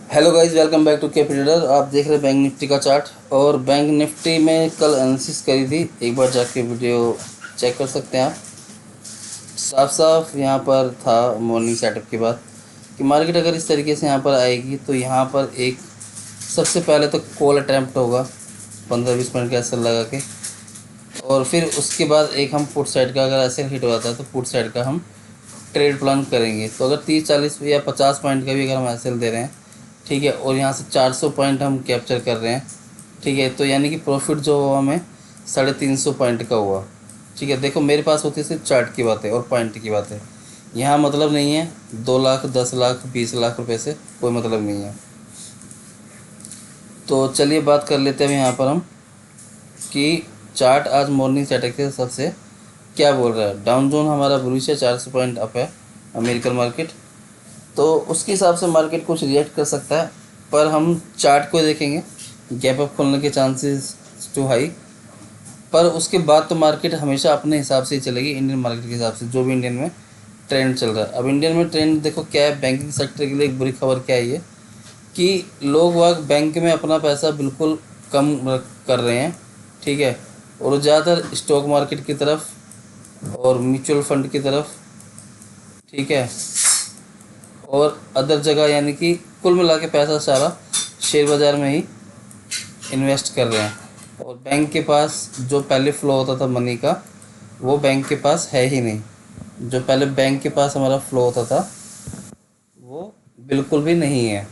Hello guys, welcome back to K trader. आप देख रहे हैं बैंक निफ्टी का चार्ट। और बैंक निफ्टी में कल एनालिसिस करी थी, एक बार जाके वीडियो चेक कर सकते हैं आप। साफ साफ यहाँ पर था मॉर्निंग सेटअप के बाद कि मार्केट अगर इस तरीके से यहाँ पर आएगी तो यहाँ पर एक सबसे पहले तो कॉल अटैम्प्ट होगा 15-20 मिनट का एसएल लगा के। और फिर उसके बाद एक हम पुट साइड का, अगर एसएल हिट होता है तो पुट साइड का हम ट्रेड प्लान करेंगे। तो अगर 30-40 या 50 पॉइंट का भी अगर हम एसएल दे रहे हैं, ठीक है, और यहाँ से 400 पॉइंट हम कैप्चर कर रहे हैं, ठीक है, तो यानी कि प्रॉफिट जो हुआ हमें 350 पॉइंट का हुआ। ठीक है, देखो मेरे पास होती है सिर्फ चार्ट की बातें और पॉइंट की बातें। यहाँ मतलब नहीं है 2 लाख 10 लाख 20 लाख रुपए से कोई मतलब नहीं है। तो चलिए बात कर लेते हैं यहाँ पर हम कि चार्ट आज मॉर्निंग सेटअप के हिसाब से क्या बोल रहा है। डाउन जोन हमारा बुलिश है, 400 पॉइंट अप है अमेरिकन मार्केट। तो उसके हिसाब से मार्केट कुछ रिएक्ट कर सकता है, पर हम चार्ट को देखेंगे, गैप अप खोलने के चांसेस टू हाई। पर उसके बाद तो मार्केट हमेशा अपने हिसाब से ही चलेगी, इंडियन मार्केट के हिसाब से, जो भी इंडियन में ट्रेंड चल रहा है। अब इंडियन में ट्रेंड देखो क्या है, बैंकिंग सेक्टर के लिए एक बुरी खबर क्या है ये कि लोग वाग बैंक में अपना पैसा बिल्कुल कम कर रहे हैं, ठीक है, और ज़्यादातर स्टॉक मार्केट की तरफ और म्यूचुअल फंड की तरफ, ठीक है, और अदर जगह, यानी कि कुल मिला के पैसा सारा शेयर बाज़ार में ही इन्वेस्ट कर रहे हैं। और बैंक के पास जो पहले फ्लो होता था मनी का, वो बैंक के पास है ही नहीं। जो पहले बैंक के पास हमारा फ्लो होता था वो बिल्कुल भी नहीं है।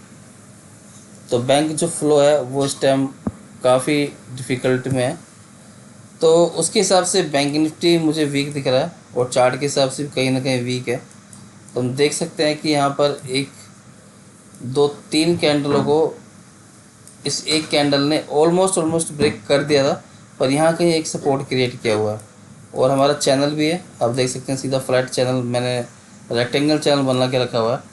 तो बैंक जो फ्लो है वो इस टाइम काफ़ी डिफ़िकल्ट में है। तो उसके हिसाब से बैंक निफ्टी मुझे वीक दिख रहा है, और चार्ट के हिसाब से भी कहीं ना कहीं वीक है। तो हम देख सकते हैं कि यहाँ पर एक 2-3 कैंडलों को इस एक कैंडल ने ऑलमोस्ट ब्रेक कर दिया था, पर यहाँ कहीं एक सपोर्ट क्रिएट किया हुआ है। और हमारा चैनल भी है, आप देख सकते हैं, सीधा फ्लैट चैनल मैंने रेक्टेंगल चैनल बना के रखा हुआ है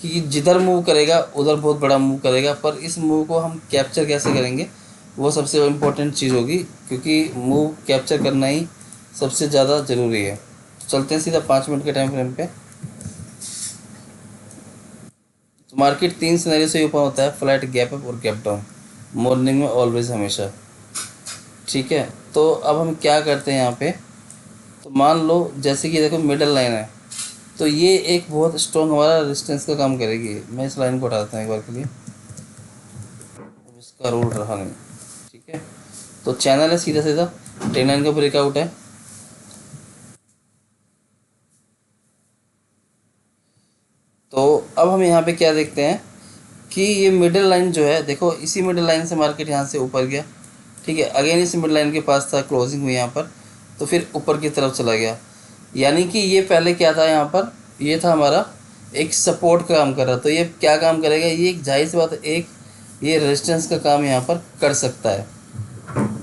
कि जिधर मूव करेगा उधर बहुत बड़ा मूव करेगा। पर इस मूव को हम कैप्चर कैसे करेंगे वो सबसे इम्पोर्टेंट चीज़ होगी, क्योंकि मूव कैप्चर करना ही सबसे ज़्यादा ज़रूरी है। तो चलते हैं सीधा 5 मिनट के टाइम फ्रेम पे। तो मार्केट 3 सिनेरियो से ओपन होता है, फ्लैट, गैप अप और गैप डाउन, मॉर्निंग में ऑलवेज, हमेशा। ठीक है, तो अब हम क्या करते हैं यहाँ पे। तो मान लो जैसे कि देखो मिडल लाइन है, तो ये एक बहुत स्ट्रॉन्ग हमारा रेजिस्टेंस का काम करेगी। मैं इस लाइन को उठाता हूँ एक बार के लिए, अब इसका रोल रहा नहीं, ठीक है। तो चैनल है सीधा सीधा, ट्रेन लाइन का ब्रेकआउट है। तो अब हम यहाँ पे क्या देखते हैं कि ये मिडिल लाइन जो है, देखो इसी मिडिल लाइन से मार्केट यहाँ से ऊपर गया, ठीक है, अगेन इस मिडिल लाइन के पास था, क्लोजिंग हुई यहाँ पर, तो फिर ऊपर की तरफ चला गया। यानी कि ये पहले क्या था, यहाँ पर ये था हमारा एक सपोर्ट का काम कर रहा, तो ये क्या काम करेगा, ये एक जाहिर सी बात है, एक ये रेजिस्टेंस का काम यहाँ पर कर सकता है।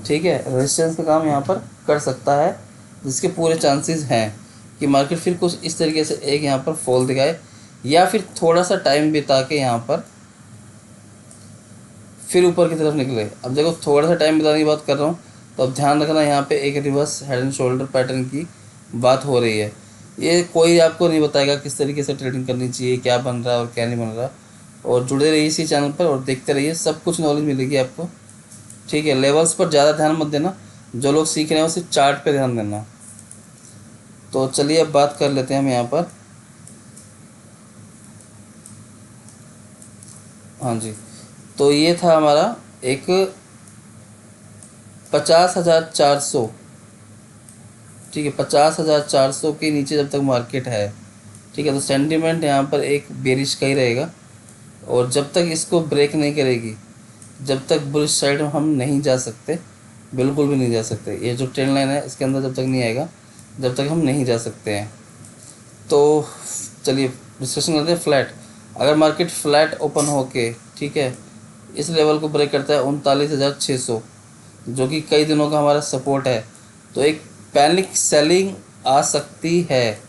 ठीक है, रेजिस्टेंस का काम यहाँ पर कर सकता है, जिसके पूरे चांसेस हैं कि मार्केट फिर कुछ इस तरीके से एक यहाँ पर फॉल दिखाए, या फिर थोड़ा सा टाइम बिता के यहाँ पर फिर ऊपर की तरफ निकले। अब देखो थोड़ा सा टाइम बिताने की बात कर रहा हूँ, तो अब ध्यान रखना, यहाँ पे एक reverse head and shoulder pattern की बात हो रही है। ये कोई आपको नहीं बताएगा किस तरीके से ट्रेडिंग करनी चाहिए, क्या बन रहा है और क्या नहीं बन रहा। और जुड़े रहिए इसी चैनल पर और देखते रहिए, सब कुछ नॉलेज मिलेगी आपको। ठीक है, लेवल्स पर ज़्यादा ध्यान मत देना, जो लोग सीख रहे हैं वो सिर्फ चार्ट पे ध्यान देना। तो चलिए अब बात कर लेते हैं हम यहाँ पर। हाँ जी, तो ये था हमारा एक 50,400, ठीक है, 50,400 के नीचे जब तक मार्केट है, ठीक है, तो सेंटीमेंट यहाँ पर एक बेरिश का ही रहेगा। और जब तक इसको ब्रेक नहीं करेगी, जब तक बुलिश साइड हम नहीं जा सकते, बिल्कुल भी नहीं जा सकते। ये जो ट्रेंड लाइन है इसके अंदर जब तक नहीं आएगा, जब तक हम नहीं जा सकते हैं। तो चलिए डिस्कशन करते हैं फ्लैट। अगर मार्केट फ्लैट ओपन होके, ठीक है, इस लेवल को ब्रेक करता है 39,600, जो कि कई दिनों का हमारा सपोर्ट है, तो एक पैनिक सेलिंग आ सकती है,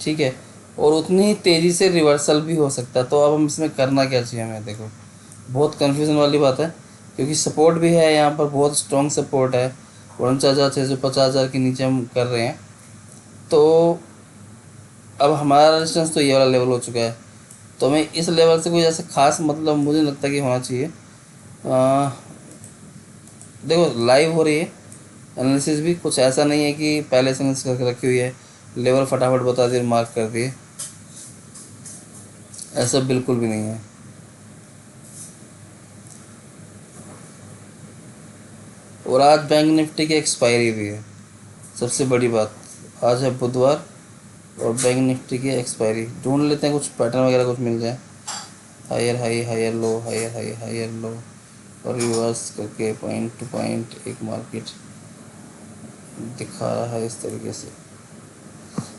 ठीक है, और उतनी ही तेज़ी से रिवर्सल भी हो सकता है। तो अब हम इसमें करना क्या चाहिए हमें, देखो बहुत कन्फ्यूज़न वाली बात है, क्योंकि सपोर्ट भी है यहाँ पर, बहुत स्ट्रॉन्ग सपोर्ट है, 49,600, 50,000 के नीचे हम कर रहे हैं। तो अब हमारा रेजिस्टेंस तो ये वाला लेवल हो चुका है, तो मैं इस लेवल से कोई ऐसा खास मतलब मुझे नहीं लगता कि होना चाहिए। आ, देखो लाइव हो रही है एनालिसिस भी, कुछ ऐसा नहीं है कि पहले से एनालिसिस करके रखी हुई है, लेवल फटाफट बता दिए मार्क कर दिए, ऐसा बिल्कुल भी नहीं है। और आज बैंक निफ्टी की एक्सपायरी भी है, सबसे बड़ी बात। आज है बुधवार और बैंक निफ्टी की एक्सपायरी। ढूंढ लेते हैं कुछ पैटर्न वगैरह कुछ मिल जाए। Higher high, higher low, higher high, higher low, और रिवर्स करके पॉइंट टू पॉइंट एक मार्केट दिखा रहा है इस तरीके से।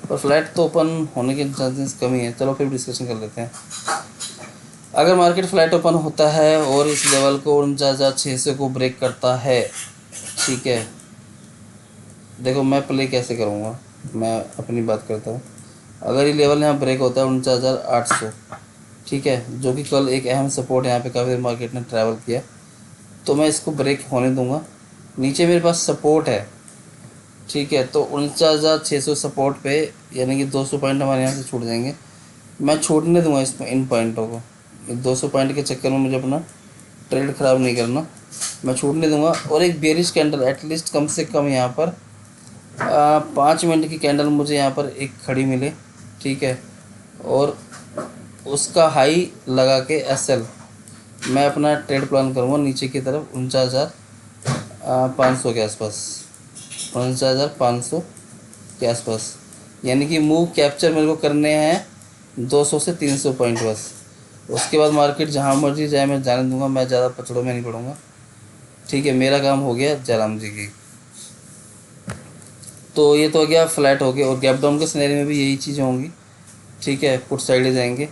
और फ्लैट तो ओपन होने के चांसेस कम ही है। चलो फिर डिस्कशन कर लेते हैं। अगर मार्केट फ्लैट ओपन होता है और इस लेवल को 49,600 को ब्रेक करता है, ठीक है, देखो मैं प्ले कैसे करूँगा, मैं अपनी बात करता हूँ। अगर ये लेवल यहाँ ब्रेक होता है 49,800, ठीक है, जो कि कल एक अहम सपोर्ट यहाँ पे काफ़ी मार्केट ने ट्रैवल किया, तो मैं इसको ब्रेक होने दूंगा। नीचे मेरे पास सपोर्ट है, ठीक है, तो 49,600 सपोर्ट पे, यानी कि 200 पॉइंट हमारे यहाँ से छूट जाएंगे। मैं छूटने दूंगा इन पॉइंटों को। 200 पॉइंट के चक्कर में मुझे अपना ट्रेड ख़राब नहीं करना, मैं छूटने दूंगा। और एक बेरिश कैंडल एटलीस्ट कम से कम यहाँ पर 5 मिनट की कैंडल मुझे यहाँ पर एक खड़ी मिले, ठीक है, और उसका हाई लगा के एसएल मैं अपना ट्रेड प्लान करूँगा नीचे की तरफ 49,500 के आसपास, 49,500 के आसपास। यानी कि मूव कैप्चर मेरे को करने हैं 200 से 300 पॉइंट बस। उसके बाद मार्केट जहाँ मर्जी जाए मैं जाने दूंगा, मैं ज़्यादा पचड़ों में नहीं पड़ूंगा, ठीक है। मेरा काम हो गया जयराम जी की। तो ये तो हो गया, फ्लैट हो गया। और गैप डाउन के सिनेरियो में भी यही चीज़ें होंगी, ठीक है, पुट साइड जाएंगे।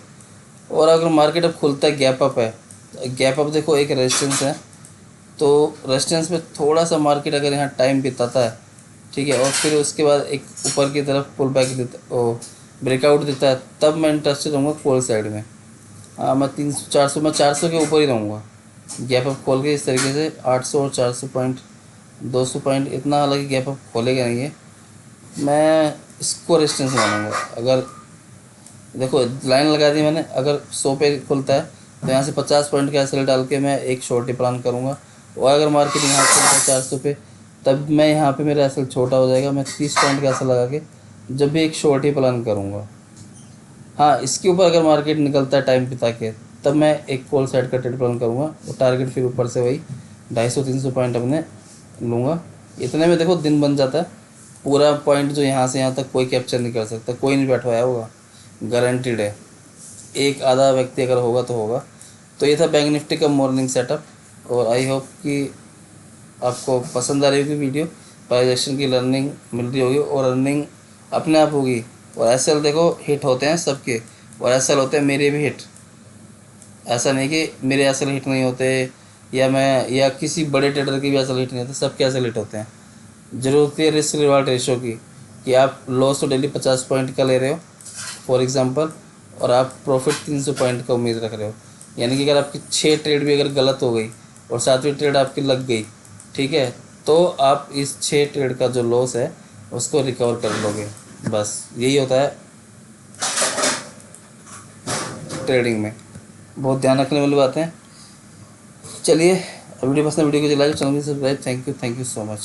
और अगर मार्केट अब खुलता है, गैप अप है, गैप अप देखो एक रेजिस्टेंस है, तो रेजिस्टेंस पे थोड़ा सा मार्केट अगर यहाँ टाइम बिताता है, ठीक है, और फिर उसके बाद एक ऊपर की तरफ पुल बैक देता, ओ ब्रेकआउट देता है, तब मैं इंटरेस्टेड रहूँगा कॉल साइड में। हाँ, मैं 300 400, मैं 400 के ऊपर ही रहूँगा। गैप अप खोल के इस तरीके से 800 और 400 पॉइंट, 200 पॉइंट इतना, हालांकि गैप अप खोलेगा नहीं है, मैं इसको रेजिस्टेंस मानूंगा। अगर देखो लाइन लगा दी मैंने, अगर 100 पे खुलता है तो यहाँ से 50 पॉइंट का एसएल डाल के मैं एक शॉर्ट ही प्लान करूँगा। और अगर मार्केट यहाँ खुलता है 400 पे, तब मैं यहाँ पे मेरा एसएल छोटा हो जाएगा, मैं 30 पॉइंट का एसएल लगा के जब भी एक शॉर्ट ही प्लान करूँगा। हाँ, इसके ऊपर अगर मार्केट निकलता है टाइम बिता के, तब मैं एक कॉल साइड का ट्रेड प्लान करूँगा। और टारगेट फिर ऊपर से वही 250-300 पॉइंट अपने लूँगा। इतने में देखो दिन बन जाता है। पूरा पॉइंट जो यहाँ से यहाँ तक कोई कैप्चर नहीं कर सकता, कोई नहीं बैठवाया होगा, गारंटीड है। एक आधा व्यक्ति अगर होगा तो होगा। तो ये था बैंक निफ्टी का मॉर्निंग सेटअप। और आई होप कि आपको पसंद आ रही होगी वीडियो, प्राइजेक्शन की लर्निंग मिल रही होगी, और अर्निंग अपने आप होगी। और एसएल देखो हिट होते हैं सबके, और एसएल होते हैं मेरे भी हिट। ऐसा नहीं कि मेरे एसएल हिट नहीं होते, या मैं या किसी बड़े ट्रेडर के भी एसएल हिट नहीं होते, सबके एसएल हिट होते हैं। ज़रूरत है रिस्क रिवार्ड रेशो की, कि आप लॉस तो डेली 50 पॉइंट का ले रहे हो फॉर एग्जांपल, और आप प्रॉफिट 300 पॉइंट का उम्मीद रख रहे हो। यानी कि अगर आपकी 6 ट्रेड भी अगर गलत हो गई और 7वीं ट्रेड आपकी लग गई, ठीक है, तो आप इस 6 ट्रेड का जो लॉस है उसको रिकवर कर लोगे। बस यही होता है ट्रेडिंग में, बहुत ध्यान रखने वाली बात है। चलिए, वीडियो पसंद, वीडियो को लाइक, चैनल को subscribe. Thank you so much.